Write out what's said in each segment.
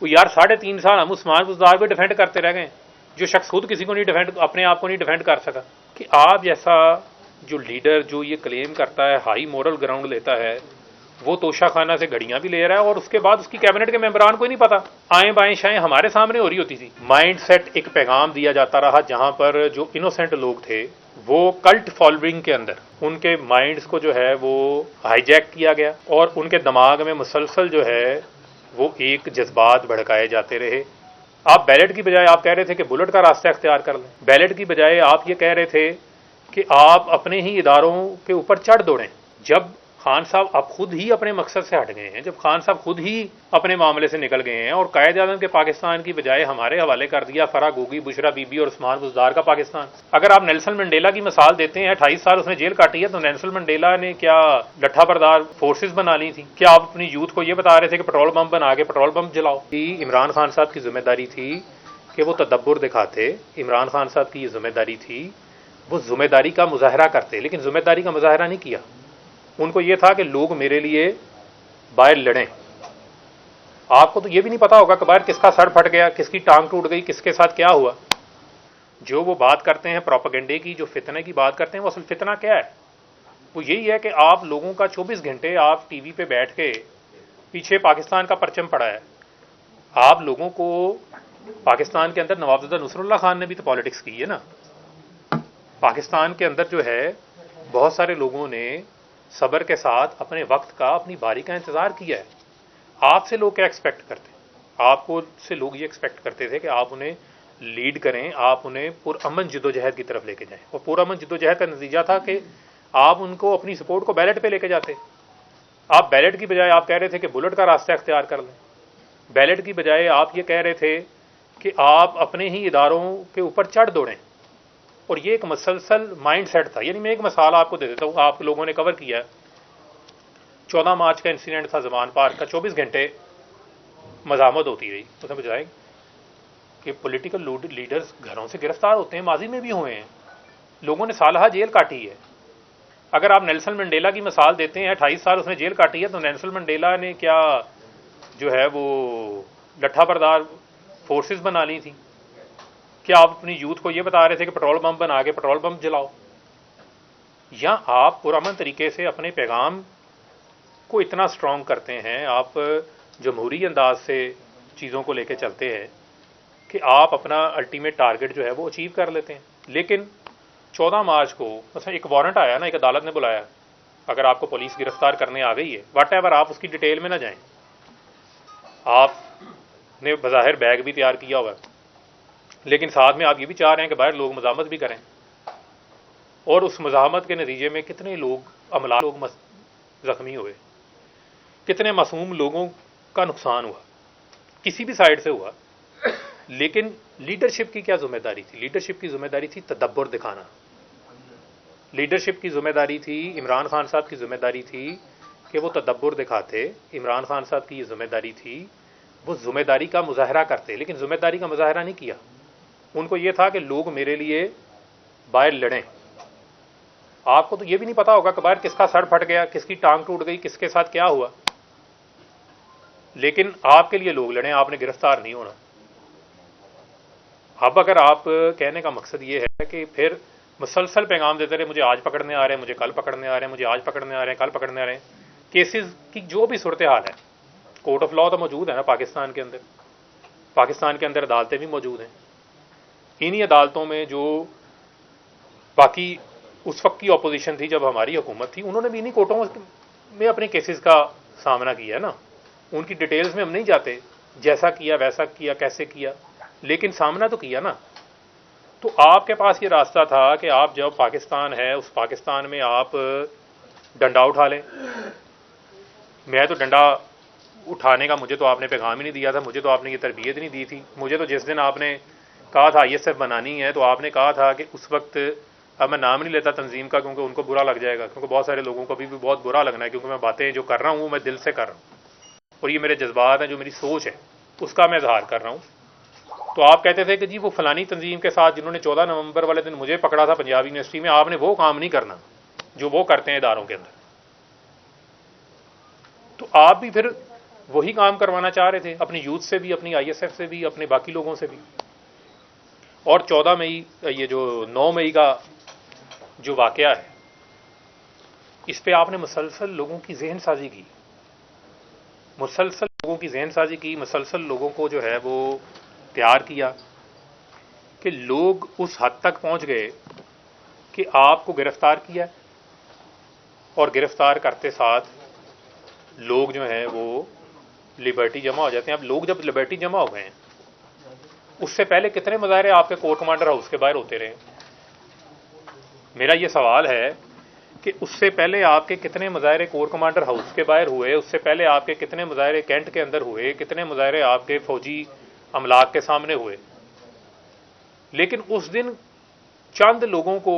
وہ یار 3.5 سال ہم عثمان بزدار کو ڈیفینڈ کرتے رہ گئے، جو شخص خود کسی کو نہیں ڈیفینڈ، اپنے آپ کو نہیں ڈیفینڈ کر سکا۔ کہ آپ جیسا جو لیڈر جو یہ کلیم کرتا ہے، ہائی مورل گراؤنڈ لیتا ہے، وہ توشہ خانہ سے گھڑیاں بھی لے رہا ہے، اور اس کے بعد اس کی کیبنٹ کے ممبران کو ہی نہیں پتا، آئیں بائیں شائیں ہمارے سامنے ہو رہی ہوتی تھی۔ مائنڈ سیٹ ایک پیغام دیا جاتا رہا جہاں پر جو انوسینٹ لوگ تھے وہ کلٹ فالوئنگ کے اندر ان کے مائنڈز کو جو ہے وہ ہائی جیک کیا گیا، اور ان کے دماغ میں مسلسل جو ہے وہ ایک جذبات بھڑکائے جاتے رہے۔ آپ بیلٹ کی بجائے آپ کہہ رہے تھے کہ بلٹ کا راستہ اختیار کر لیں، بیلٹ کی بجائے آپ یہ کہہ رہے تھے کہ آپ اپنے ہی اداروں کے اوپر چڑھ دوڑیں۔ جب خان صاحب اب خود ہی اپنے مقصد سے ہٹ گئے ہیں، جب خان صاحب خود ہی اپنے معاملے سے نکل گئے ہیں اور قائد اعظم کے پاکستان کی بجائے ہمارے حوالے کر دیا فرح گوگی، بشرا بی بی اور عثمان بزدار کا پاکستان۔ اگر آپ نیلسن منڈیلا کی مثال دیتے ہیں، 28 سال اس نے جیل کاٹی ہے، تو نیلسن منڈیلا نے کیا لٹھا بردار فورسز بنا لی تھی؟ کیا آپ اپنی یوتھ کو یہ بتا رہے تھے کہ پٹرول بم بنا کے پٹرول بم جلاؤ؟ عمران خان صاحب کی ذمہ داری تھی کہ وہ تدبر دکھاتے، عمران خان صاحب کی یہ ذمہ داری تھی وہ ذمہ داری کا مظاہرہ کرتے، لیکن ذمہ داری کا مظاہرہ نہیں کیا۔ ان کو یہ تھا کہ لوگ میرے لیے باہر لڑیں۔ آپ کو تو یہ بھی نہیں پتا ہوگا کہ باہر کس کا سر پھٹ گیا، کس کی ٹانگ ٹوٹ گئی، کس کے ساتھ کیا ہوا۔ جو وہ بات کرتے ہیں پروپیگنڈے کی، جو فتنے کی بات کرتے ہیں، وہ اصل فتنہ کیا ہے؟ وہ یہی ہے کہ آپ لوگوں کا 24 گھنٹے آپ ٹی وی پہ بیٹھ کے پیچھے پاکستان کا پرچم پڑا ہے۔ آپ لوگوں کو پاکستان کے اندر نواب زادہ نصر اللہ خان نے بھی تو پالیٹکس کی ہے نا۔ پاکستان کے اندر جو ہے بہت سارے لوگوں نے صبر کے ساتھ اپنے وقت کا، اپنی باری کا انتظار کیا ہے۔ آپ سے لوگ کیا ایکسپیکٹ کرتے ہیں؟ آپ کو سے لوگ یہ ایکسپیکٹ کرتے تھے کہ آپ انہیں لیڈ کریں، آپ انہیں پرامن جدوجہد کی طرف لے کے جائیں، اور پرامن جدوجہد کا نتیجہ تھا کہ آپ ان کو اپنی سپورٹ کو بیلٹ پہ لے کے جاتے۔ آپ بیلٹ کی بجائے آپ کہہ رہے تھے کہ بلٹ کا راستہ اختیار کر لیں، بیلٹ کی بجائے آپ یہ کہہ رہے تھے کہ آپ اپنے ہی اداروں کے اوپر چڑھ دوڑیں، اور یہ ایک مسلسل مائنڈ سیٹ تھا۔ یعنی میں ایک مثال آپ کو دے دیتا ہوں، آپ لوگوں نے کور کیا ہے، 14 مارچ کا انسیڈنٹ تھا زمان پارک کا، 24 گھنٹے مزاحمت ہوتی رہی۔ اس میں بجائے کہ پولیٹیکل لیڈرز گھروں سے گرفتار ہوتے ہیں، ماضی میں بھی ہوئے ہیں، لوگوں نے سالہ جیل کاٹی ہے۔ اگر آپ نیلسن منڈیلا کی مثال دیتے ہیں، 28 سال اس نے جیل کاٹی ہے، تو نیلسن منڈیلا نے کیا جو ہے وہ لٹھا بردار فورسز بنا لی تھی؟ کیا آپ اپنی یوتھ کو یہ بتا رہے تھے کہ پٹرول بم بنا کے پٹرول بم جلاؤ؟ یا آپ پرامن طریقے سے اپنے پیغام کو اتنا سٹرونگ کرتے ہیں، آپ جمہوری انداز سے چیزوں کو لے کے چلتے ہیں کہ آپ اپنا الٹیمیٹ ٹارگٹ جو ہے وہ اچیو کر لیتے ہیں۔ لیکن 14 مارچ کو مثلا ایک وارنٹ آیا نا، ایک عدالت نے بلایا، اگر آپ کو پولیس گرفتار کرنے آ گئی ہے، واٹ ایور، آپ اس کی ڈیٹیل میں نہ جائیں۔ آپ نے بظاہر بیگ بھی تیار کیا ہوا ہے، لیکن ساتھ میں آپ یہ بھی چاہ رہے ہیں کہ باہر لوگ مزاحمت بھی کریں، اور اس مزاحمت کے نتیجے میں کتنے لوگ، عملہ لوگ زخمی ہوئے، کتنے معصوم لوگوں کا نقصان ہوا، کسی بھی سائڈ سے ہوا۔ لیکن لیڈرشپ کی کیا ذمہ داری تھی؟ لیڈرشپ کی ذمہ داری تھی تدبر دکھانا۔ لیڈرشپ کی ذمہ داری تھی، عمران خان صاحب کی ذمہ داری تھی کہ وہ تدبر دکھاتے، عمران خان صاحب کی یہ ذمہ داری تھی وہ ذمہ داری کا مظاہرہ کرتے، لیکن ذمہ داری کا مظاہرہ نہیں کیا۔ ان کو یہ تھا کہ لوگ میرے لیے باہر لڑیں۔ آپ کو تو یہ بھی نہیں پتا ہوگا کہ باہر کس کا سر پھٹ گیا، کس کی ٹانگ ٹوٹ گئی، کس کے ساتھ کیا ہوا، لیکن آپ کے لیے لوگ لڑیں، آپ نے گرفتار نہیں ہونا۔ اب اگر آپ کہنے کا مقصد یہ ہے کہ پھر مسلسل پیغام دیتے رہے، مجھے آج پکڑنے آ رہے ہیں، مجھے کل پکڑنے آ رہے ہیں، مجھے آج پکڑنے آ رہے ہیں، کل پکڑنے آ رہے ہیں، کیسز کی جو بھی صورتحال ہے، کورٹ آف لا تو موجود ہے نا پاکستان کے اندر، پاکستان کے اندر عدالتیں بھی موجود ہیں۔ انہی عدالتوں میں جو باقی اس وقت کی اپوزیشن تھی جب ہماری حکومت تھی، انہوں نے بھی انہی کورٹوں میں اپنے کیسز کا سامنا کیا ہے نا۔ ان کی ڈیٹیلز میں ہم نہیں جاتے، جیسا کیا ویسا کیا کیسے کیا، لیکن سامنا تو کیا نا۔ تو آپ کے پاس یہ راستہ تھا کہ آپ جب پاکستان ہے، اس پاکستان میں آپ ڈنڈا اٹھا لیں۔ میں تو ڈنڈا اٹھانے کا مجھے تو آپ نے پیغام ہی نہیں دیا تھا، مجھے تو آپ نے یہ تربیت نہیں دی تھی۔ مجھے تو جس دن آپ نے کہا تھا ISF بنانی ہے، تو آپ نے کہا تھا کہ اس وقت، اب میں نام نہیں لیتا تنظیم کا کیونکہ ان کو برا لگ جائے گا، کیونکہ بہت سارے لوگوں کو ابھی بھی بہت برا لگنا ہے، کیونکہ میں باتیں جو کر رہا ہوں وہ میں دل سے کر رہا ہوں، اور یہ میرے جذبات ہیں، جو میری سوچ ہے اس کا میں اظہار کر رہا ہوں۔ تو آپ کہتے تھے کہ جی وہ فلانی تنظیم کے ساتھ جنہوں نے 14 نومبر والے دن مجھے پکڑا تھا پنجاب یونیورسٹی میں، آپ نے وہ کام نہیں کرنا جو وہ کرتے ہیں اداروں کے اندر۔ تو آپ بھی پھر وہی کام کروانا چاہ رہے تھے اپنی یوتھ سے بھی، اپنی آئی ایس ایف سے بھی، اپنے باقی لوگوں سے بھی. اور 14 مئی، یہ جو 9 مئی کا جو واقعہ ہے، اس پہ آپ نے مسلسل لوگوں کی ذہن سازی کی، مسلسل لوگوں کی ذہن سازی کی، مسلسل لوگوں کو جو ہے وہ تیار کیا کہ لوگ اس حد تک پہنچ گئے کہ آپ کو گرفتار کیا، اور گرفتار کرتے ساتھ لوگ جو ہیں وہ لبرٹی جمع ہو جاتے ہیں. اب لوگ جب لبرٹی جمع ہو گئے ہیں، اس سے پہلے کتنے مظاہرے آپ کے کور کمانڈر ہاؤس کے باہر ہوتے رہے؟ میرا یہ سوال ہے کہ اس سے پہلے آپ کے کتنے مظاہرے کور کمانڈر ہاؤس کے باہر ہوئے، اس سے پہلے آپ کے کتنے مظاہرے کینٹ کے اندر ہوئے، کتنے مظاہرے آپ کے فوجی املاک کے سامنے ہوئے؟ لیکن اس دن چند لوگوں کو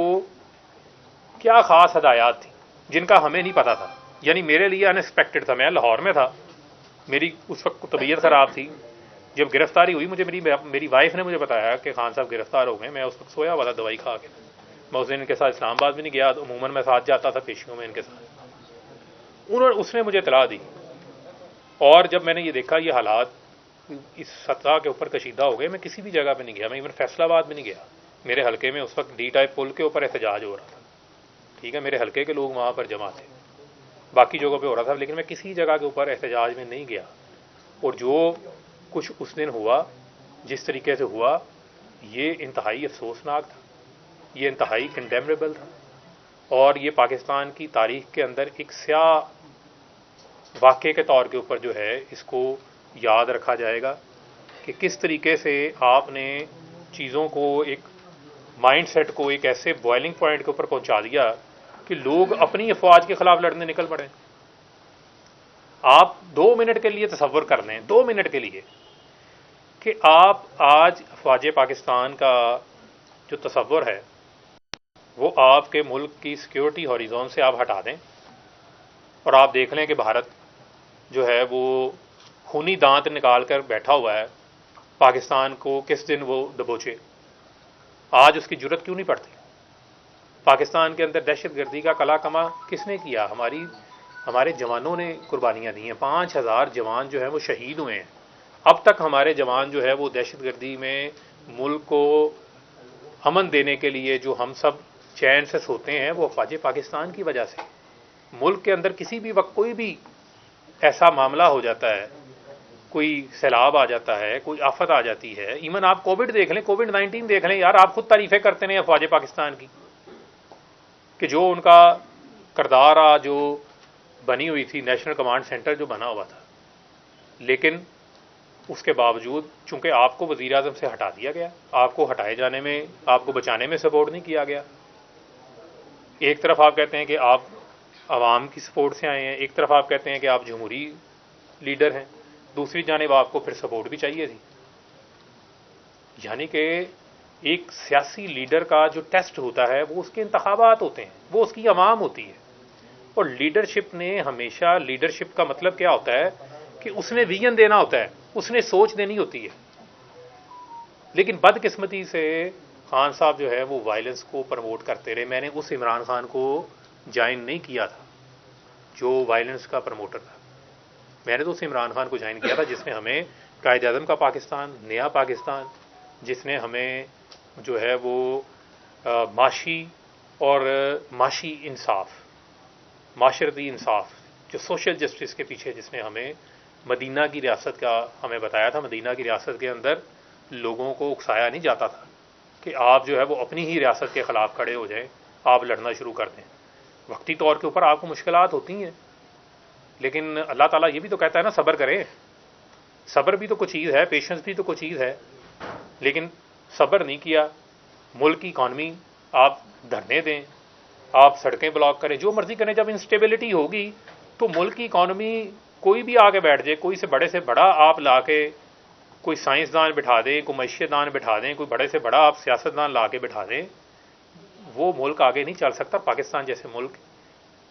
کیا خاص ہدایات تھیں جن کا ہمیں نہیں پتا تھا. یعنی میرے لیے ان ایکسپیکٹڈ تھا. میں لاہور میں تھا، میری اس وقت طبیعت خراب تھی. جب گرفتاری ہوئی، مجھے میری وائف نے مجھے بتایا کہ خان صاحب گرفتار ہو گئے. میں اس وقت سویا ہوا تھا دوائی کھا کے. میں اس دن ان کے ساتھ اسلام آباد بھی نہیں گیا، عموماً میں ساتھ جاتا تھا پیشیوں میں ان کے ساتھ. اس نے مجھے اطلاع دی، اور جب میں نے یہ دیکھا یہ حالات اس سطح کے اوپر کشیدہ ہو گئے، میں کسی بھی جگہ پہ نہیں گیا. میں ایون فیصل آباد میں نہیں گیا. میرے حلقے میں اس وقت ڈی ٹائپ پل کے اوپر احتجاج ہو رہا تھا، ٹھیک ہے، میرے حلقے کے لوگ وہاں پر جمع تھے، باقی جگہوں پہ ہو رہا تھا، لیکن میں کسی جگہ کے اوپر احتجاج میں نہیں گیا. اور جو کچھ اس دن ہوا، جس طریقے سے ہوا، یہ انتہائی افسوسناک تھا، یہ انتہائی کنڈیمنیبل تھا، اور یہ پاکستان کی تاریخ کے اندر ایک سیاہ واقعے کے طور کے اوپر جو ہے اس کو یاد رکھا جائے گا کہ کس طریقے سے آپ نے چیزوں کو، ایک مائنڈ سیٹ کو ایک ایسے بوائلنگ پوائنٹ کے اوپر پہنچا دیا کہ لوگ اپنی افواج کے خلاف لڑنے نکل پڑے. آپ 2 منٹ کے لیے تصور کر لیں، 2 منٹ کے لیے، کہ آپ آج افواج پاکستان کا جو تصور ہے وہ آپ کے ملک کی سیکیورٹی ہوریزون سے آپ ہٹا دیں، اور آپ دیکھ لیں کہ بھارت جو ہے وہ خونی دانت نکال کر بیٹھا ہوا ہے پاکستان کو کس دن وہ دبوچے. آج اس کی جرت کیوں نہیں پڑتی؟ پاکستان کے اندر دہشت گردی کا کلا کما کس نے کیا؟ ہمارے جوانوں نے قربانیاں دی ہیں. 5,000 جوان جو ہیں وہ شہید ہوئے ہیں. اب تک ہمارے جوان جو ہے وہ دہشت گردی میں ملک کو امن دینے کے لیے جو ہم سب چین سے سوتے ہیں، وہ افواج پاکستان کی وجہ سے. ملک کے اندر کسی بھی وقت کوئی بھی ایسا معاملہ ہو جاتا ہے، کوئی سیلاب آ جاتا ہے، کوئی آفت آ جاتی ہے. ایون آپ کووڈ دیکھ لیں، کووڈ-19 دیکھ لیں، یار آپ خود تعریفیں کرتے ہیں افواج پاکستان کی کہ جو ان کا کردار جو بنی ہوئی تھی، نیشنل کمانڈ سینٹر جو بنا ہوا تھا، لیکن اس کے باوجود چونکہ آپ کو وزیر اعظم سے ہٹا دیا گیا، آپ کو ہٹائے جانے میں، آپ کو بچانے میں سپورٹ نہیں کیا گیا. ایک طرف آپ کہتے ہیں کہ آپ عوام کی سپورٹ سے آئے ہیں، ایک طرف آپ کہتے ہیں کہ آپ جمہوری لیڈر ہیں، دوسری جانب آپ کو پھر سپورٹ بھی چاہیے تھی. یعنی کہ ایک سیاسی لیڈر کا جو ٹیسٹ ہوتا ہے وہ اس کے انتخابات ہوتے ہیں، وہ اس کی عوام ہوتی ہے. اور لیڈرشپ نے ہمیشہ، لیڈرشپ کا مطلب کیا ہوتا ہے کہ اس نے ویژن دینا ہوتا ہے، اس نے سوچ دینی ہوتی ہے. لیکن بدقسمتی سے خان صاحب جو ہے وہ وائلنس کو پروموٹ کرتے رہے. میں نے اس عمران خان کو جوائن نہیں کیا تھا جو وائلنس کا پروموٹر تھا. میں نے تو اس عمران خان کو جوائن کیا تھا جس نے ہمیں قائد اعظم کا پاکستان، نیا پاکستان، جس نے ہمیں جو ہے وہ معاشی اور معاشی انصاف، معاشرتی انصاف، جو سوشل جسٹس کے پیچھے جس نے ہمیں مدینہ کی ریاست کا ہمیں بتایا تھا. مدینہ کی ریاست کے اندر لوگوں کو اکسایا نہیں جاتا تھا کہ آپ جو ہے وہ اپنی ہی ریاست کے خلاف کھڑے ہو جائیں، آپ لڑنا شروع کر دیں. وقتی طور کے اوپر آپ کو مشکلات ہوتی ہیں، لیکن اللہ تعالیٰ یہ بھی تو کہتا ہے نا صبر کریں. صبر بھی تو کوئی چیز ہے، پیشنس بھی تو کوئی چیز ہے. لیکن صبر نہیں کیا، ملک کی اکانومی آپ دھرنے دیں، آپ سڑکیں بلاک کریں، جو مرضی کریں. جب انسٹیبلٹی ہوگی تو ملک کی اکانومی کوئی بھی آ کے بیٹھ جائے، کوئی سے بڑے سے بڑا آپ لا کے کوئی سائنسدان بٹھا دیں، کوئی معیشت دان بٹھا دیں، کوئی بڑے سے بڑا آپ سیاستدان لا کے بٹھا دیں، وہ ملک آگے نہیں چل سکتا. پاکستان جیسے ملک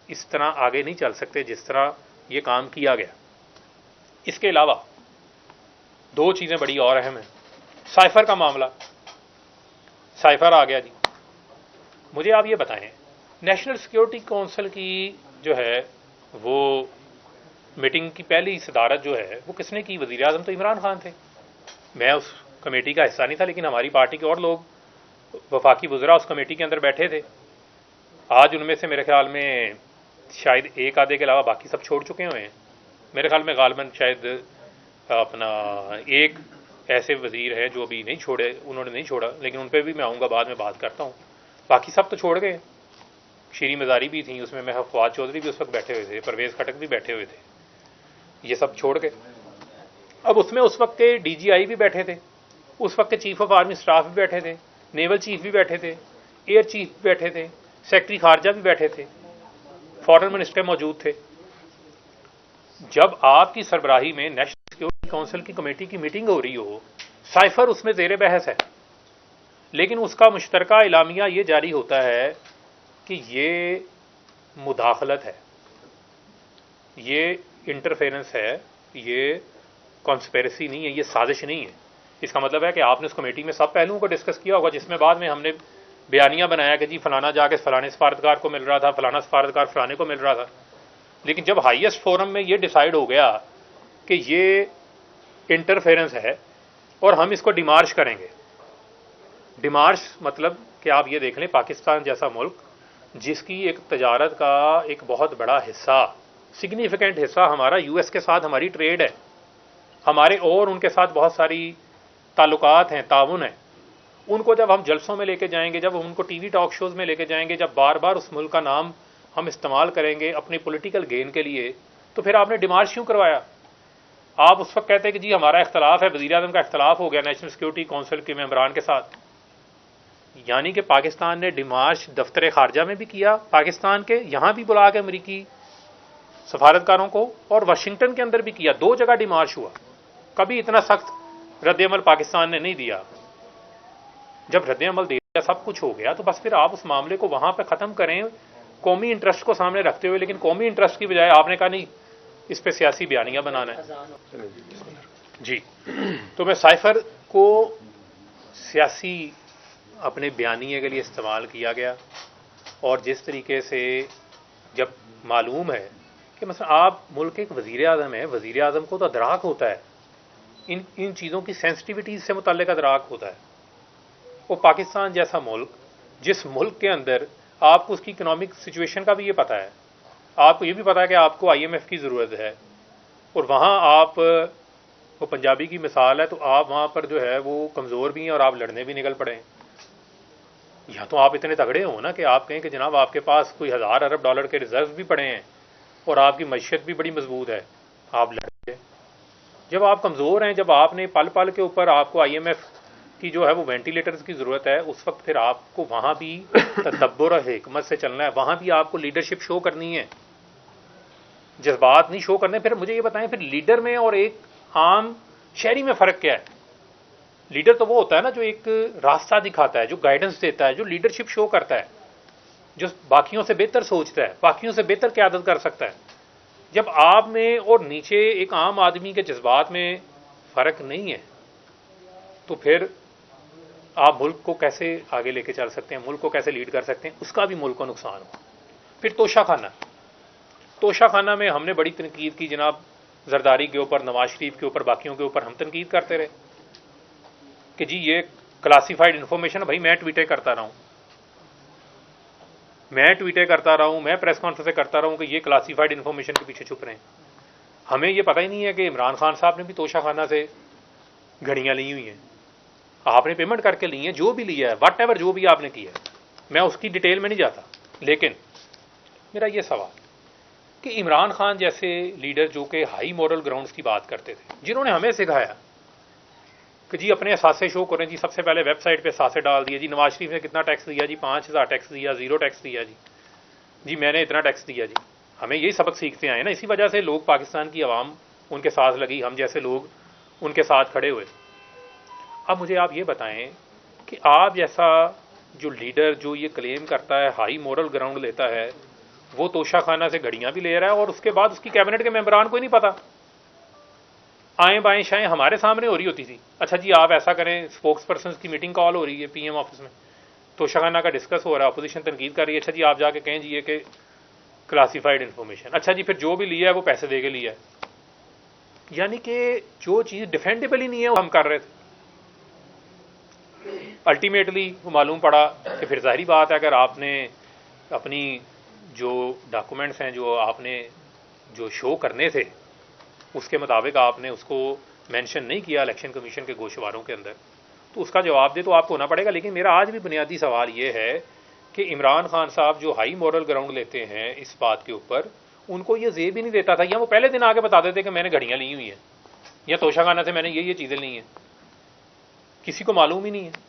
اس طرح آگے نہیں چل سکتے جس طرح یہ کام کیا گیا. اس کے علاوہ 2 چیزیں بڑی اور اہم ہیں. سائفر کا معاملہ، سائفر آ گیا جی. مجھے آپ یہ بتائیں، نیشنل سیکیورٹی کونسل کی جو ہے وہ میٹنگ کی پہلی صدارت جو ہے وہ کس نے کی؟ وزیر اعظم تو عمران خان تھے. میں اس کمیٹی کا حصہ نہیں تھا، لیکن ہماری پارٹی کے اور لوگ وفاقی وزراء اس کمیٹی کے اندر بیٹھے تھے. آج ان میں سے میرے خیال میں شاید ایک آدھے کے علاوہ باقی سب چھوڑ چکے ہوئے ہیں. میرے خیال میں غالباً شاید اپنا ایک ایسے وزیر ہے جو ابھی نہیں چھوڑے، انہوں نے نہیں چھوڑا، لیکن ان پہ بھی میں آؤں گا، بعد میں بات کرتا ہوں. باقی سب تو چھوڑ گئے. شیریں مزاری بھی تھیں اس میں فواد چودھری بھی اس وقت بیٹھے ہوئے تھے، پرویز خٹک بھی بیٹھے ہوئے تھے. یہ سب چھوڑ گئے. اب اس میں اس وقت کے ڈی جی آئی بھی بیٹھے تھے، اس وقت کے چیف آف آرمی اسٹاف بھی بیٹھے تھے، نیول چیف بھی بیٹھے تھے، ایئر چیف بھی بیٹھے تھے، سیکرٹری خارجہ بھی بیٹھے تھے، فارن منسٹر موجود تھے. جب آپ کی سربراہی میں نیشنل سیکورٹی کونسل کی کمیٹی کی میٹنگ ہو رہی ہو، سائفر اس میں زیر بحث ہے، لیکن اس کا مشترکہ اعلامیہ یہ جاری ہوتا ہے کہ یہ مداخلت ہے، یہ انٹرفیرنس ہے، یہ کانسپیرسی نہیں ہے، یہ سازش نہیں ہے. اس کا مطلب ہے کہ آپ نے اس کمیٹی میں سب پہلوؤں کو ڈسکس کیا ہوگا، جس میں بعد میں ہم نے بیانیہ بنایا کہ جی فلانا جا کے فلانے سفارتکار کو مل رہا تھا، فلانا سفارتکار فلانے کو مل رہا تھا. لیکن جب ہائیسٹ فورم میں یہ ڈیسائیڈ ہو گیا کہ یہ انٹرفیرنس ہے اور ہم اس کو ڈیمارش کریں گے. ڈیمارش مطلب کہ آپ یہ دیکھ لیں، پاکستان جیسا ملک جس کی ایک تجارت کا ایک بہت بڑا حصہ، سگنیفیکنٹ حصہ ہمارا یو ایس کے ساتھ ہماری ٹریڈ ہے، ہمارے اور ان کے ساتھ بہت ساری تعلقات ہیں، تعاون ہے. ان کو جب ہم جلسوں میں لے کے جائیں گے، جب ہم ان کو ٹی وی ٹاک شوز میں لے کے جائیں گے، جب بار بار اس ملک کا نام ہم استعمال کریں گے اپنی پولیٹیکل گین کے لیے، تو پھر آپ نے ڈیمارش کیوں کروایا؟ آپ اس وقت کہتے ہیں کہ جی ہمارا اختلاف ہے، وزیر اعظم کا اختلاف ہو گیا نیشنل سیکورٹی کونسل کے ممبران کے ساتھ. یعنی کہ پاکستان نے ڈیمارش دفتر خارجہ میں بھی کیا، پاکستان کے یہاں بھی بلا کے امریکی سفارتکاروں کو، اور واشنگٹن کے اندر بھی کیا. 2 جگہ ڈیمارش ہوا. کبھی اتنا سخت رد عمل پاکستان نے نہیں دیا. جب رد عمل دیا، سب کچھ ہو گیا، تو بس پھر آپ اس معاملے کو وہاں پہ ختم کریں قومی انٹرسٹ کو سامنے رکھتے ہوئے. لیکن قومی انٹرسٹ کی بجائے آپ نے کہا نہیں، اس پہ سیاسی بیانیہ بنانا ہے. جی تو میں سائفر کو سیاسی اپنے بیانیے کے لیے استعمال کیا گیا، اور جس طریقے سے جب معلوم ہے کہ مثلا آپ ملک کے ایک وزیر اعظم ہیں، وزیر اعظم کو تو ادراک ہوتا ہے، ان چیزوں کی سینسٹیوٹیز سے متعلق ادراک ہوتا ہے. وہ پاکستان جیسا ملک، جس ملک کے اندر آپ کو اس کی اکنامک سچویشن کا بھی یہ پتہ ہے، آپ کو یہ بھی پتہ ہے کہ آپ کو آئی ایم ایف کی ضرورت ہے، اور وہاں آپ، وہ پنجابی کی مثال ہے، تو آپ وہاں پر جو ہے وہ کمزور بھی ہیں اور آپ لڑنے بھی نکل پڑے ہیں. یا تو آپ اتنے تگڑے ہوں نا کہ آپ کہیں کہ جناب آپ کے پاس کوئی 1000 ارب ڈالر کے ریزرو بھی پڑے ہیں اور آپ کی معیشت بھی بڑی مضبوط ہے، آپ لڑیں. جب آپ کمزور ہیں، جب آپ نے پل پل کے اوپر آپ کو آئی ایم ایف کی جو ہے وہ وینٹیلیٹرز کی ضرورت ہے، اس وقت پھر آپ کو وہاں بھی تدبر اور حکمت سے چلنا ہے، وہاں بھی آپ کو لیڈرشپ شو کرنی ہے، جذبات نہیں شو کرنے. پھر مجھے یہ بتائیں، پھر لیڈر میں اور ایک عام شہری میں فرق کیا ہے؟ لیڈر تو وہ ہوتا ہے نا جو ایک راستہ دکھاتا ہے، جو گائیڈنس دیتا ہے، جو لیڈرشپ شو کرتا ہے، جو باقیوں سے بہتر سوچتا ہے، باقیوں سے بہتر قیادت کر سکتا ہے. جب آپ میں اور نیچے ایک عام آدمی کے جذبات میں فرق نہیں ہے، تو پھر آپ ملک کو کیسے آگے لے کے چل سکتے ہیں، ملک کو کیسے لیڈ کر سکتے ہیں؟ اس کا بھی ملک کو نقصان ہو. پھر توشہ خانہ میں ہم نے بڑی تنقید کی، جناب زرداری کے اوپر، نواز شریف کے اوپر، باقیوں کے اوپر ہم تنقید کرتے رہے کہ جی یہ کلاسیفائڈ انفارمیشن. بھائی میں ٹویٹیں کرتا رہا ہوں، میں پریس کانفرنسیں کرتا رہا ہوں کہ یہ کلاسیفائڈ انفارمیشن کے پیچھے چھپ رہے ہیں. ہمیں یہ پتہ ہی نہیں ہے کہ عمران خان صاحب نے بھی توشہ خانہ سے گھڑیاں لی ہوئی ہیں، آپ نے پیمنٹ کر کے لی ہیں، جو بھی لیا ہے، واٹ ایور جو بھی آپ نے کیا ہے، میں اس کی ڈیٹیل میں نہیں جاتا. لیکن میرا یہ سوال کہ عمران خان جیسے لیڈر جو کہ ہائی مورل گراؤنڈز کی بات کرتے تھے، جنہوں نے ہمیں سکھایا کہ جی اپنے اثاثے شو کریں، جی سب سے پہلے ویب سائٹ پہ اثاثے ڈال دیے، جی نواز شریف نے کتنا ٹیکس دیا، جی 5000 ٹیکس دیا، 0 ٹیکس دیا، جی میں نے اتنا ٹیکس دیا. جی ہمیں یہی سبق سیکھتے آئے ہیں نا، اسی وجہ سے لوگ، پاکستان کی عوام ان کے ساتھ لگی، ہم جیسے لوگ ان کے ساتھ کھڑے ہوئے. اب مجھے آپ یہ بتائیں کہ آپ جیسا جو لیڈر جو یہ کلیم کرتا ہے، ہائی مورل گراؤنڈ لیتا ہے، وہ توشہ خانہ سے گھڑیاں بھی لے رہا ہے، اور اس کے بعد اس کی کیبنٹ کے ممبران کو ہی نہیں پتا. آئیں بائیں شائیں ہمارے سامنے ہو رہی ہوتی تھی. اچھا جی آپ ایسا کریں، اسپوکس پرسنز کی میٹنگ کال ہو رہی ہے PM آفس میں، توشہ خانہ کا ڈسکس ہو رہا ہے، اپوزیشن تنقید کر رہی ہے، اچھا جی آپ جا کے کہیں جی کہ کلاسیفائڈ انفارمیشن. اچھا جی، پھر جو بھی لیا ہے وہ پیسے دے کے لیا ہے، یعنی کہ جو چیز ڈیفینڈیبل ہی نہیں ہے وہ ہم کر رہے تھے. الٹیمیٹلی وہ معلوم پڑا کہ پھر ظاہری بات ہے اگر آپ نے اپنی جو ڈاکومنٹس ہیں جو آپ نے جو شو کرنے تھے اس کے مطابق آپ نے اس کو مینشن نہیں کیا الیکشن کمیشن کے گوشواروں کے اندر، تو اس کا جواب دے تو آپ کو ہونا پڑے گا. لیکن میرا آج بھی بنیادی سوال یہ ہے کہ عمران خان صاحب جو ہائی مورل گراؤنڈ لیتے ہیں اس بات کے اوپر، ان کو یہ زیب ہی نہیں دیتا تھا، یا وہ پہلے دن آگے بتا دیتے کہ میں نے گھڑیاں لی ہوئی ہیں یا توشہ خانہ سے میں نے یہ چیزیں لی ہیں. کسی کو معلوم ہی نہیں ہے.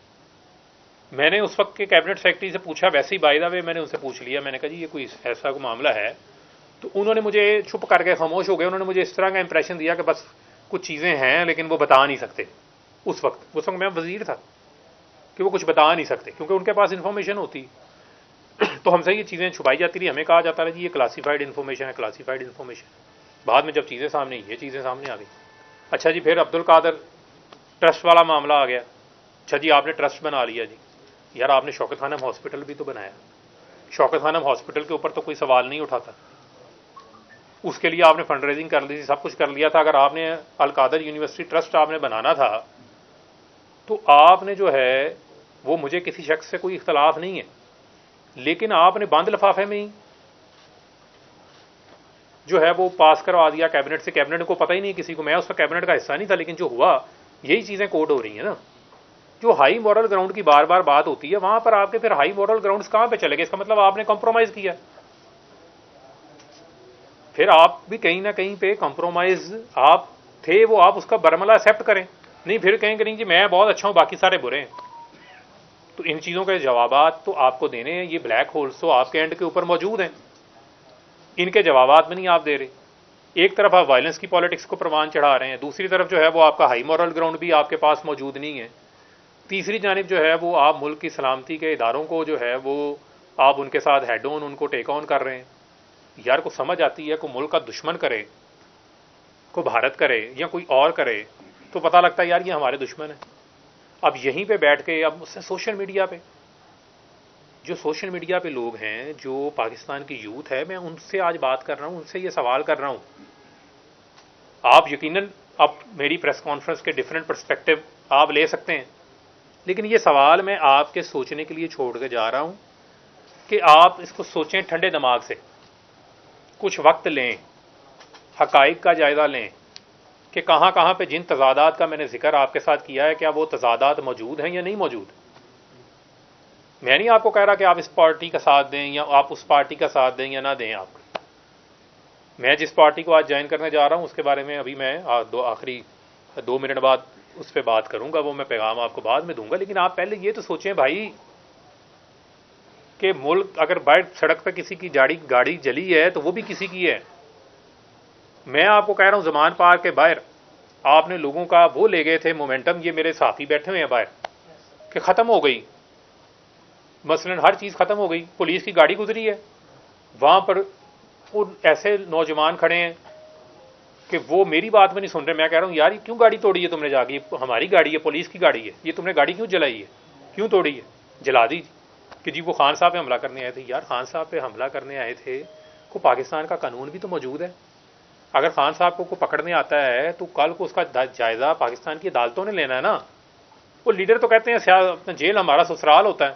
میں نے اس وقت کے کیبنٹ سیکرٹری سے پوچھا، ویسے ہی بائی دا وے میں نے ان سے پوچھ لیا، میں نے کہا جی یہ کوئی ایسا کوئی معاملہ ہے؟ تو انہوں نے مجھے چھپ کر کے خاموش ہو گئے. انہوں نے مجھے اس طرح کا امپریشن دیا کہ بس کچھ چیزیں ہیں لیکن وہ بتا نہیں سکتے. اس وقت میں وزیر تھا کہ وہ کچھ بتا نہیں سکتے کیونکہ ان کے پاس انفارمیشن ہوتی. تو ہم سے یہ چیزیں چھپائی جاتی رہی، ہمیں کہا جاتا رہا جی یہ کلاسیفائڈ انفارمیشن ہے، کلاسیفائڈ انفارمیشن. بعد میں جب چیزیں سامنے یہ چیزیں سامنے آ گئی. اچھا جی، پھر عبد القادر ٹرسٹ والا معاملہ آ گیا. اچھا جی آپ نے ٹرسٹ بنا لیا. جی یار آپ نے شوکت خانم ہاسپٹل بھی تو بنایا. شوکت خانم ہاسپٹل کے اوپر تو کوئی سوال نہیں اٹھاتا، اس کے لیے آپ نے فنڈ ریزنگ کر لی تھی، سب کچھ کر لیا تھا. اگر آپ نے القادر یونیورسٹی ٹرسٹ آپ نے بنانا تھا تو آپ نے جو ہے وہ، مجھے کسی شخص سے کوئی اختلاف نہیں ہے، لیکن آپ نے بند لفافے میں ہی جو ہے وہ پاس کروا دیا کیبنٹ سے. کیبنٹ کو پتہ ہی نہیں کسی کو، میں اس کا کیبنٹ کا حصہ نہیں تھا، لیکن جو ہوا یہی چیزیں کوٹ ہو رہی ہیں نا. جو ہائی مورل گراؤنڈ کی بار بار بات ہوتی ہے وہاں پر آپ کے پھر ہائی مورل گراؤنڈز کہاں پہ چلے گئے؟ اس کا مطلب آپ نے کمپرومائز کیا. پھر آپ بھی کہیں نہ کہیں پہ کمپرومائز آپ تھے، وہ آپ اس کا برملا ایکسیپٹ کریں. نہیں پھر کہیں کہ نہیں جی میں بہت اچھا ہوں باقی سارے برے ہیں. تو ان چیزوں کے جوابات تو آپ کو دینے ہیں. یہ بلیک ہولز تو آپ کے اینڈ کے اوپر موجود ہیں، ان کے جوابات بھی نہیں آپ دے رہے. ایک طرف آپ وائلنس کی پالیٹکس کو پروان چڑھا رہے ہیں، دوسری طرف جو ہے وہ آپ کا ہائی مورل گراؤنڈ بھی آپ کے پاس موجود نہیں ہے. تیسری جانب جو ہے وہ آپ ملک کی سلامتی کے اداروں کو جو ہے وہ آپ ان کے ساتھ ہیڈ آن، ان کو ٹیک آن کر رہے ہیں. یار کو سمجھ آتی ہے کو ملک کا دشمن کرے، کو بھارت کرے یا کوئی اور کرے تو پتہ لگتا ہے یار یہ ہمارے دشمن ہیں. اب یہیں پہ بیٹھ کے اب سوشل میڈیا پہ جو سوشل میڈیا پہ لوگ ہیں، جو پاکستان کی یوتھ ہے، میں ان سے آج بات کر رہا ہوں، ان سے یہ سوال کر رہا ہوں. آپ یقیناً اب میری پریس کانفرنس کے ڈفرینٹ پرسپیکٹو آپ لے سکتے ہیں، لیکن یہ سوال میں آپ کے سوچنے کے لیے چھوڑ کے جا رہا ہوں کہ آپ اس کو سوچیں ٹھنڈے دماغ سے، کچھ وقت لیں، حقائق کا جائزہ لیں کہ کہاں کہاں پہ جن تضادات کا میں نے ذکر آپ کے ساتھ کیا ہے کیا وہ تضادات موجود ہیں یا نہیں موجود. میں نہیں آپ کو کہہ رہا کہ آپ اس پارٹی کا ساتھ دیں یا آپ اس پارٹی کا ساتھ دیں یا نہ دیں. آپ میں جس پارٹی کو آج جوائن کرنے جا رہا ہوں اس کے بارے میں ابھی میں آخری 2 منٹ بعد اس پہ بات کروں گا، وہ میں پیغام آپ کو بعد میں دوں گا. لیکن آپ پہلے یہ تو سوچیں بھائی کہ ملک اگر باہر سڑک پہ کسی کی گاڑی جلی ہے تو وہ بھی کسی کی ہے. میں آپ کو کہہ رہا ہوں زمان پارک کے باہر آپ نے لوگوں کا وہ لے گئے تھے مومنٹم، یہ میرے ساتھی بیٹھے ہوئے ہیں باہر، کہ ختم ہو گئی، مثلا ہر چیز ختم ہو گئی. پولیس کی گاڑی گزری ہے، وہاں پر وہ ایسے نوجوان کھڑے ہیں کہ وہ میری بات میں نہیں سن رہے. میں کہہ رہا ہوں یار کیوں گاڑی توڑی ہے تم نے جا کے؟ ہماری گاڑی ہے، پولیس کی گاڑی ہے، یہ تم نے گاڑی کیوں جلائی ہے؟ کیوں توڑی ہے؟ جلا دی کہ جی وہ خان صاحب پہ حملہ کرنے آئے تھے. یار خان صاحب پہ حملہ کرنے آئے تھے کو پاکستان کا قانون بھی تو موجود ہے. اگر خان صاحب کو پکڑنے آتا ہے تو کل کو اس کا جائزہ پاکستان کی عدالتوں نے لینا ہے نا. وہ لیڈر تو کہتے ہیں جیل ہمارا سسرال ہوتا ہے،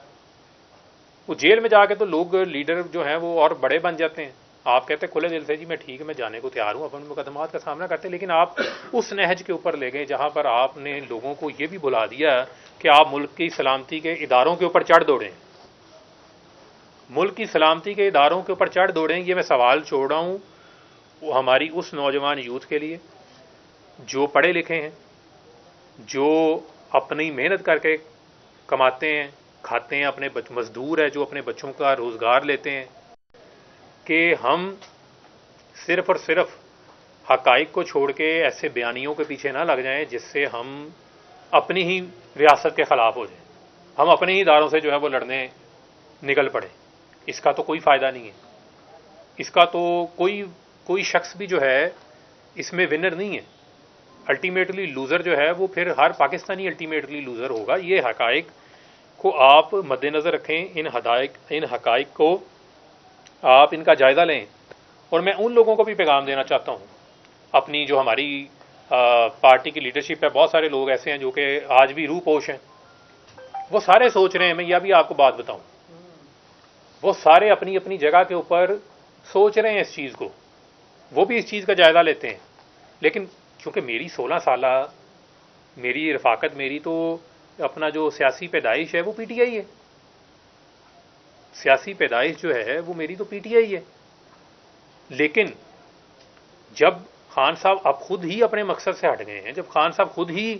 وہ جیل میں جا کے تو لوگ لیڈر جو ہیں وہ اور بڑے بن جاتے ہیں. آپ کہتے ہیں کھلے دل سے جی میں ٹھیک ہے میں جانے کو تیار ہوں، اپنے مقدمات کا سامنا کرتے ہیں، لیکن آپ اس نہج کے اوپر لے گئے جہاں پر آپ نے لوگوں کو یہ بھی بلا دیا کہ آپ ملک کی سلامتی کے اداروں کے اوپر چڑھ دوڑیں. ملک کی سلامتی کے اداروں کے اوپر چڑھ دوڑیں. یہ میں سوال چھوڑ رہا ہوں وہ ہماری اس نوجوان یوتھ کے لیے جو پڑھے لکھے ہیں، جو اپنی محنت کر کے کماتے ہیں کھاتے ہیں، اپنے مزدور ہے جو اپنے بچوں کا روزگار لیتے ہیں، کہ ہم صرف اور صرف حقائق کو چھوڑ کے ایسے بیانیوں کے پیچھے نہ لگ جائیں جس سے ہم اپنی ہی ریاست کے خلاف ہو جائیں، ہم اپنے ہی اداروں سے جو ہے وہ لڑنے نکل پڑیں. اس کا تو کوئی فائدہ نہیں ہے. اس کا تو کوئی شخص بھی جو ہے اس میں ونر نہیں ہے. الٹیمیٹلی لوزر جو ہے وہ پھر ہر پاکستانی الٹیمیٹلی لوزر ہوگا. یہ حقائق کو آپ مد نظر رکھیں، ان حقائق کو آپ ان کا جائزہ لیں. اور میں ان لوگوں کو بھی پیغام دینا چاہتا ہوں، اپنی جو ہماری پارٹی کی لیڈرشپ ہے، بہت سارے لوگ ایسے ہیں جو کہ آج بھی روح پوش ہیں، وہ سارے سوچ رہے ہیں، میں یہ بھی آپ کو بات بتاؤں، وہ سارے اپنی اپنی جگہ کے اوپر سوچ رہے ہیں اس چیز کو، وہ بھی اس چیز کا جائزہ لیتے ہیں، لیکن چونکہ میری 16 سالہ میری رفاقت، میری تو اپنا جو سیاسی پیدائش ہے وہ پی ٹی آئی ہے، سیاسی پیدائش جو ہے وہ میری تو پی ٹی آئی ہے، لیکن جب خان صاحب اب خود ہی اپنے مقصد سے ہٹ گئے ہیں، جب خان صاحب خود ہی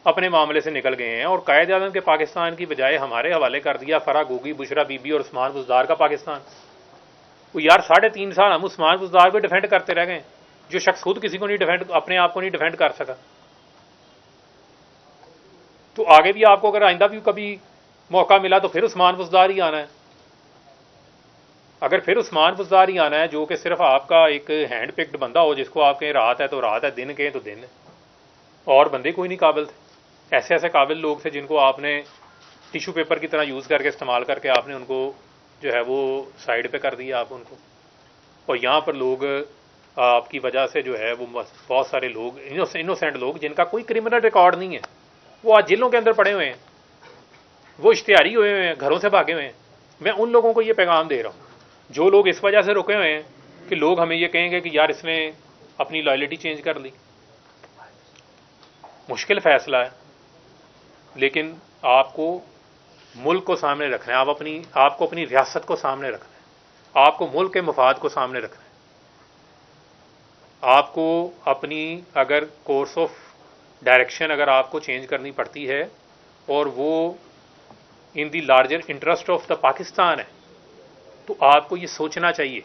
اپنے معاملے سے نکل گئے ہیں اور قائد اعظم کے پاکستان کی بجائے ہمارے حوالے کر دیا فرح گوگی، بشرا بی بی اور عثمان بزدار کا پاکستان، وہ یار 3.5 سال ہم عثمان بزدار کو ڈیفینڈ کرتے رہ گئے، جو شخص خود کسی کو نہیں ڈیفینڈ، اپنے آپ کو نہیں ڈیفینڈ کر سکا، تو آگے بھی آپ کو اگر آئندہ بھی کبھی موقع ملا تو پھر عثمان بزدار ہی آنا ہے، اگر پھر عثمان بزدار ہی آنا ہے جو کہ صرف آپ کا ایک ہینڈ پکڈ بندہ ہو، جس کو آپ کہیں رات ہے تو رات ہے، دن کہیں تو دن ہے، اور بندے کوئی نہیں قابل تھے، ایسے ایسے قابل لوگ تھے جن کو آپ نے ٹیشو پیپر کی طرح یوز کر کے استعمال کر کے آپ نے ان کو جو ہے وہ سائڈ پہ کر دیا آپ ان کو، اور یہاں پر لوگ آپ کی وجہ سے جو ہے وہ بہت سارے لوگ انوسینٹ لوگ جن کا کوئی کرمنل ریکارڈ نہیں ہے، وہ آج جیلوں کے اندر پڑے ہوئے ہیں، وہ اشتہاری ہوئے ہوئے ہیں، گھروں سے بھاگے ہوئے ہیں، میں ان لوگوں کو یہ پیغام دے رہا ہوں جو لوگ اس وجہ سے رکے ہوئے ہیں کہ لوگ ہمیں یہ کہیں گے کہ یار اس نے اپنی لائلٹی چینج کر لی، مشکل فیصلہ ہے، لیکن آپ کو ملک کو سامنے رکھنا ہے، آپ کو اپنی ریاست کو سامنے رکھنا ہے، آپ کو ملک کے مفاد کو سامنے رکھنا ہے، آپ کو اپنی اگر کورس آف ڈائریکشن اگر آپ کو چینج کرنی پڑتی ہے اور وہ in the larger interest of the Pakistan ہے، تو آپ کو یہ سوچنا چاہیے،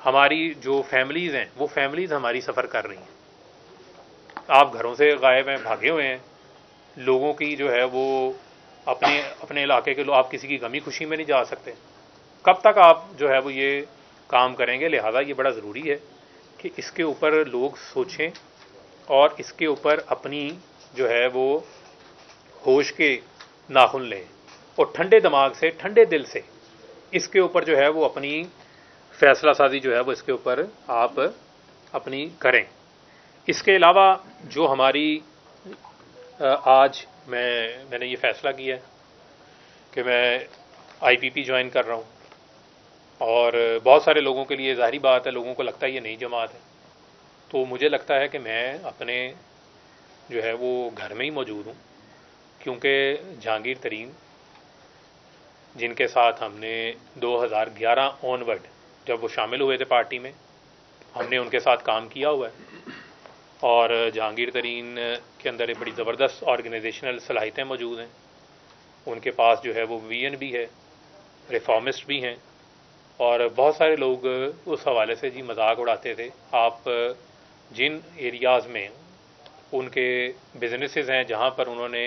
ہماری جو فیملیز ہیں وہ فیملیز ہماری سفر کر رہی ہیں، آپ گھروں سے غائب ہیں، بھاگے ہوئے ہیں، لوگوں کی جو ہے وہ اپنے علاقے کے لوگ، آپ کسی کی غمی خوشی میں نہیں جا سکتے، کب تک آپ جو ہے وہ یہ کام کریں گے؟ لہذا یہ بڑا ضروری ہے کہ اس کے اوپر لوگ سوچیں اور اس کے اوپر اپنی جو ہے وہ ہوش کے ناخن لیں اور ٹھنڈے دماغ سے، ٹھنڈے دل سے اس کے اوپر جو ہے وہ اپنی فیصلہ سازی جو ہے وہ اس کے اوپر آپ اپنی کریں۔ اس کے علاوہ جو ہماری آج میں نے یہ فیصلہ کیا ہے کہ میں آئی پی پی جوائن کر رہا ہوں، اور بہت سارے لوگوں کے لیے ظاہری بات ہے، لوگوں کو لگتا ہے یہ نئی جماعت ہے، تو مجھے لگتا ہے کہ میں اپنے جو ہے وہ گھر میں ہی موجود ہوں، کیونکہ جہانگیر ترین جن کے ساتھ ہم نے 2011 آنورڈ جب وہ شامل ہوئے تھے پارٹی میں، ہم نے ان کے ساتھ کام کیا ہوا ہے، اور جہانگیر ترین کے اندر ایک بڑی زبردست آرگنائزیشنل صلاحیتیں موجود ہیں، ان کے پاس جو ہے وہ ویژن بھی ہے، ریفارمسٹ بھی ہیں، اور بہت سارے لوگ اس حوالے سے جی مذاق اڑاتے تھے، آپ جن ایریاز میں ان کے بزنسز ہیں جہاں پر انہوں نے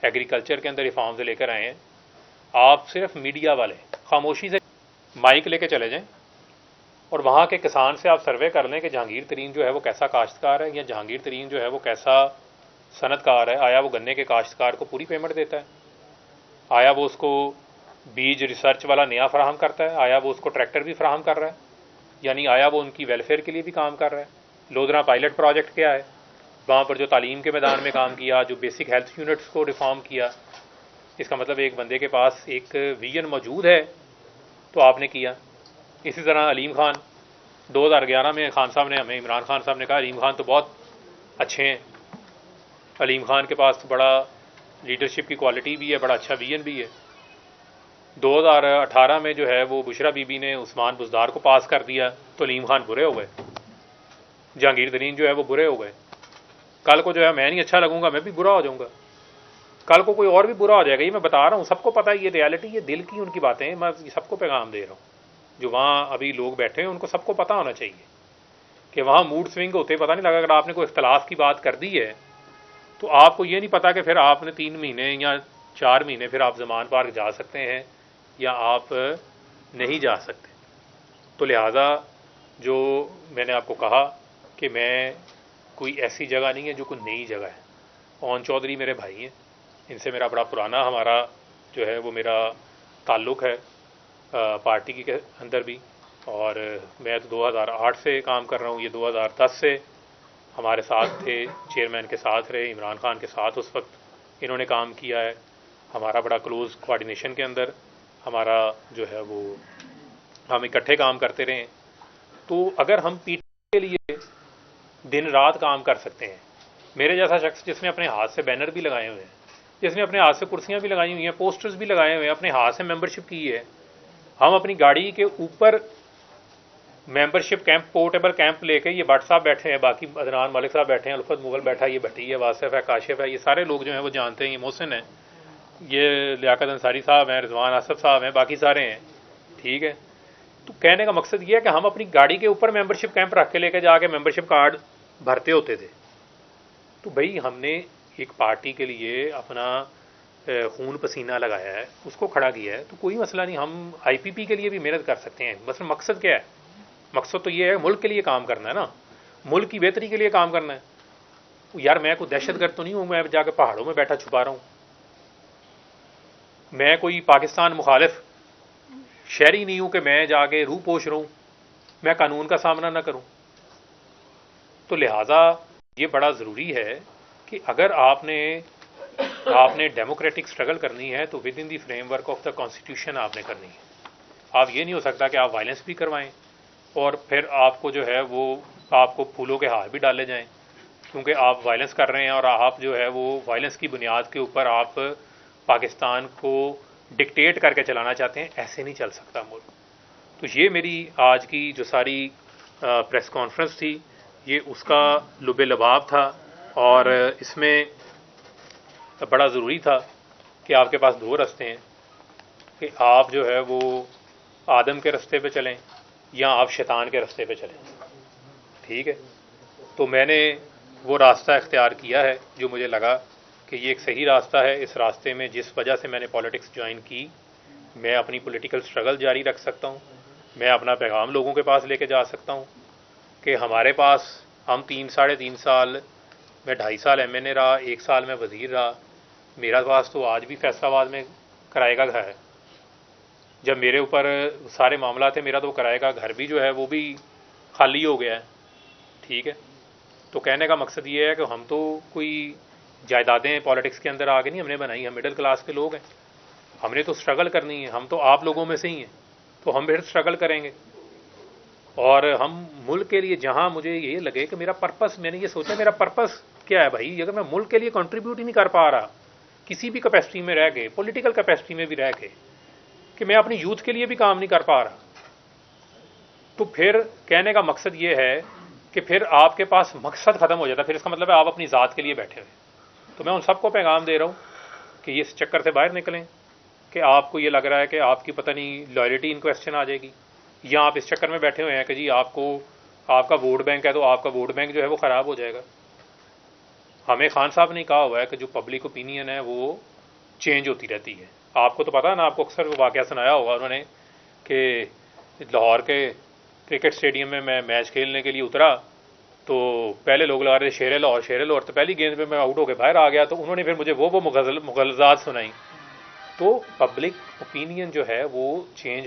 ایگریکلچر کے اندر ریفارمز لے کر آئے ہیں، آپ صرف میڈیا والے خاموشی سے مائک لے کے چلے جائیں اور وہاں کے کسان سے آپ سروے کر لیں کہ جہانگیر ترین جو ہے وہ کیسا کاشتکار ہے، یا جہانگیر ترین جو ہے وہ کیسا صنعت کار ہے، آیا وہ گنے کے کاشتکار کو پوری پیمنٹ دیتا ہے، آیا وہ اس کو بیج ریسرچ والا نیا فراہم کرتا ہے، آیا وہ اس کو ٹریکٹر بھی فراہم کر رہا ہے، یعنی آیا وہ ان کی ویلفیئر کے لیے بھی کام کر رہا ہے؟ لودھرا پائلٹ پروجیکٹ کیا ہے، وہاں پر جو تعلیم کے میدان میں کام کیا، جو بیسک ہیلتھ یونٹس کو ریفارم کیا، اس کا مطلب ایک بندے کے پاس ایک ویژن موجود ہے تو آپ نے کیا۔ اسی طرح علیم خان 2011 میں خان صاحب نے ہمیں، عمران خان صاحب نے کہا علیم خان تو بہت اچھے ہیں، علیم خان کے پاس تو بڑا لیڈرشپ کی کوالٹی بھی ہے، بڑا اچھا ویژن بھی ہے۔ 2018 میں جو ہے وہ بشرا بی بی نے عثمان بزدار کو پاس کر دیا تو علیم خان برے ہو گئے، جہانگیر ترین جو ہے وہ برے ہو گئے، کل کو جو ہے میں نہیں اچھا لگوں گا، میں بھی برا ہو جاؤں گا، کل کو کوئی اور بھی برا ہو جائے گا، یہ میں بتا رہا ہوں، سب کو پتہ ہے یہ ریالٹی، یہ دل کی ان کی باتیں ہیں، میں سب کو پیغام دے رہا ہوں، جو وہاں ابھی لوگ بیٹھے ہیں ان کو سب کو پتہ ہونا چاہیے کہ وہاں موڈ سوئنگ ہوتے پتہ نہیں لگا، اگر آپ نے کوئی اختلاف کی بات کر دی ہے تو آپ کو یہ نہیں پتا کہ پھر آپ نے 3 مہینے یا 4 مہینے پھر آپ زمان پارک جا سکتے ہیں یا آپ نہیں جا سکتے۔ تو لہٰذا جو میں نے آپ کو کہا کہ میں کوئی ایسی جگہ نہیں ہے جو کوئی نئی جگہ ہے، اون چودھری میرے بھائی ہیں، ان سے میرا بڑا پرانا ہمارا جو ہے وہ میرا تعلق ہے پارٹی کے اندر بھی، اور میں تو 2008 سے کام کر رہا ہوں، یہ 2010 سے ہمارے ساتھ تھے، چیئرمین کے ساتھ رہے، عمران خان کے ساتھ اس وقت انہوں نے کام کیا ہے، ہمارا بڑا کلوز کوآرڈینیشن کے اندر ہمارا جو ہے وہ ہم اکٹھے کام کرتے رہے ہیں۔ تو اگر ہم پی ٹی کے لیے دن رات کام کر سکتے ہیں، میرے جیسا شخص جس نے اپنے ہاتھ سے بینر بھی لگائے ہوئے ہیں، جس نے اپنے ہاتھ سے کرسیاں بھی لگائی ہوئی ہیں، پوسٹرز بھی لگائے ہوئے ہیں، اپنے ہاتھ سے ممبرشپ کی ہے، ہم اپنی گاڑی کے اوپر ممبرشپ کیمپ پورٹیبل کیمپ لے کے، یہ بٹ صاحب بیٹھے ہیں، باقی عدنان ملک صاحب بیٹھے ہیں، الفت مغل بیٹھا ہے، یہ بھٹی ہے، واصف ہے، کاشف ہے، یہ سارے لوگ جو ہیں وہ جانتے ہیں، یہ محسن ہیں، یہ لیاقت انصاری صاحب ہیں، رضوان آصف صاحب ہیں، باقی سارے ہیں، ٹھیک ہے۔ تو کہنے کا مقصد یہ ہے کہ ہم اپنی گاڑی کے اوپر ممبرشپ کیمپ رکھ کے لے کے جا کے ممبرشپ کارڈ بھرتے ہوتے تھے۔ تو بھائی ہم نے ایک پارٹی کے لیے اپنا خون پسینہ لگایا ہے، اس کو کھڑا کیا ہے، تو کوئی مسئلہ نہیں، ہم آئی پی پی کے لیے بھی محنت کر سکتے ہیں۔ بس مقصد کیا ہے؟ مقصد تو یہ ہے ملک کے لیے کام کرنا ہے نا، ملک کی بہتری کے لیے کام کرنا ہے۔ یار میں کوئی دہشت گرد تو نہیں ہوں، میں جا کے پہاڑوں میں بیٹھا چھپا رہا ہوں، میں کوئی پاکستان مخالف شہری نہیں ہوں کہ میں جا کے روح پوش رہوں، میں قانون کا سامنا نہ کروں۔ تو لہٰذا یہ بڑا ضروری ہے کہ اگر آپ نے ڈیموکریٹک سٹرگل کرنی ہے تو with in the frame work of the constitution آپ نے کرنی ہے۔ آپ یہ نہیں ہو سکتا کہ آپ وائلنس بھی کروائیں اور پھر آپ کو جو ہے وہ آپ کو پھولوں کے ہار بھی ڈالے جائیں کیونکہ آپ وائلنس کر رہے ہیں، اور آپ جو ہے وہ وائلنس کی بنیاد کے اوپر آپ پاکستان کو ڈکٹیٹ کر کے چلانا چاہتے ہیں۔ ایسے نہیں چل سکتا ملک۔ تو یہ میری آج کی جو ساری پریس کانفرنس تھی، یہ اس کا لب لباب تھا، اور اس میں بڑا ضروری تھا کہ آپ کے پاس دو رستے ہیں، کہ آپ جو ہے وہ آدم کے رستے پہ چلیں یا آپ شیطان کے رستے پہ چلیں، ٹھیک ہے۔ تو میں نے وہ راستہ اختیار کیا ہے جو مجھے لگا کہ یہ ایک صحیح راستہ ہے۔ اس راستے میں جس وجہ سے میں نے پالیٹکس جوائن کی، میں اپنی پولیٹیکل سٹرگل جاری رکھ سکتا ہوں، میں اپنا پیغام لوگوں کے پاس لے کے جا سکتا ہوں کہ ہمارے پاس ہم 3 ساڑھے 3 سال، میں 2.5 سال ایم این اے رہا، 1 سال میں وزیر رہا، میرا پاس تو آج بھی فیصل آباد میں کرائے کا گھر ہے۔ جب میرے اوپر سارے معاملات ہیں، میرا تو کرائے کا گھر بھی جو ہے وہ بھی خالی ہو گیا ہے، ٹھیک ہے۔ تو کہنے کا مقصد یہ ہے کہ ہم تو کوئی جائیدادیں پالیٹکس کے اندر آگے نہیں ہم نے بنائی، ہم مڈل کلاس کے لوگ ہیں، ہم نے تو سٹرگل کرنی ہے، ہم تو آپ لوگوں میں سے ہی ہیں، تو ہم پھر سٹرگل کریں گے، اور ہم ملک کے لیے جہاں مجھے یہ لگے کہ میرا پرپس، میں نے یہ سوچا میرا پرپس کیا ہے بھائی، اگر میں ملک کے لیے کنٹریبیوٹ ہی نہیں کر پا رہا کسی بھی کیپیسٹی میں رہ کے، پولیٹیکل کیپیسٹی میں بھی رہ کے، کہ میں اپنی یوتھ کے لیے بھی کام نہیں کر پا رہا، تو پھر کہنے کا مقصد یہ ہے کہ پھر آپ کے پاس مقصد ختم ہو جاتا ہے، پھر اس کا مطلب ہے آپ اپنی ذات کے لیے بیٹھے ہوئے۔ تو میں ان سب کو پیغام دے رہا ہوں کہ یہ اس چکر سے باہر نکلیں کہ آپ کو یہ لگ رہا ہے کہ آپ کی پتہ نہیں لائلٹی ان کویسچن آ جائے گی، یا آپ اس چکر میں بیٹھے ہوئے ہیں کہ جی آپ کا ووٹ بینک ہے تو آپ کا ووٹ بینک جو ہے وہ خراب ہو جائے گا۔ ہمیں خان صاحب نے کہا ہوا ہے کہ جو پبلک اوپینین ہے وہ چینج ہوتی رہتی ہے۔ آپ کو تو پتا ہے نا، آپ کو اکثر وہ واقعہ سنایا ہوگا انہوں نے کہ لاہور کے کرکٹ اسٹیڈیم میں میچ کھیلنے کے لیے اترا تو پہلے لوگ لگا رہے شیر لاہور، تو پہلی گیند پہ میں آؤٹ ہو کے باہر آ گیا، تو انہوں نے پھر مجھے وہ مغلظات سنائی۔ تو پبلک اوپینین جو ہے وہ چینج